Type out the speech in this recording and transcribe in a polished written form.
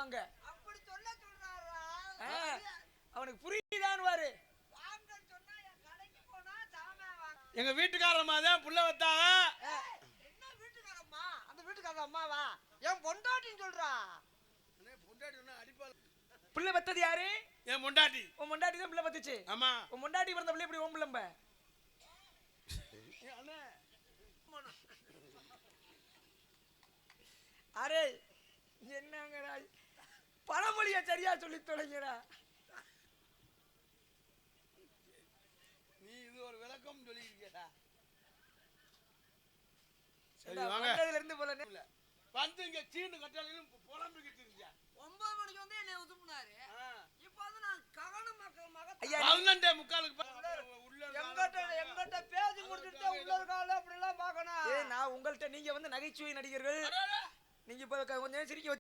வாங்க. அப்படி சொல்றாரா? அவனுக்கு புரியுதான்னு பாரு. வாங்கன்னு சொன்னா என் கடைக்கு போனா சாமே வாங்க. எங்க வீட்டுக்காரம்மா தான் புள்ள வத்தாங்க. என்ன வீட்டுக்காரம்மா? அந்த வீட்டுக்கார அம்மாவா? என் பொண்டாட்டின்னு சொல்றா. பொண்டாட்டி சொன்னா அடிப்பாள். புள்ள வத்தது யாரு? என் பொண்டாட்டி. உன் பொண்டாட்டி தான் புள்ள வத்துச்சு. ஆமா. உன் பொண்டாட்டி பிறந்த புள்ள எப்படி உன் புள்ளம்ப? அரே என்னங்கடா பழமொழிய சரியா சொல்லி தொலைங்கடா. நீ இது ஒரு விளக்கம் சொல்லிருக்கடா. சரி வாங்க. இருந்து போல வந்து இங்க சீனு கட்டலையும் புலம்பிக்கிட்டு இருந்தியா? 9 மணிக்கு வந்து என்னை உதுப்புனாரு. இப்போ வந்து நான் கவனம் மக ஐயா 12:45 எங்கிட்ட பேசி முடிச்சுட்டு உள்ள இருக்கால அப்படி எல்லாம் பார்க்கணும். நான் உங்கள்ட்ட நீங்க வந்து நகைச்சுவை நடிகர்கள். நீங்க இப்ப கொஞ்சம் சிரிக்க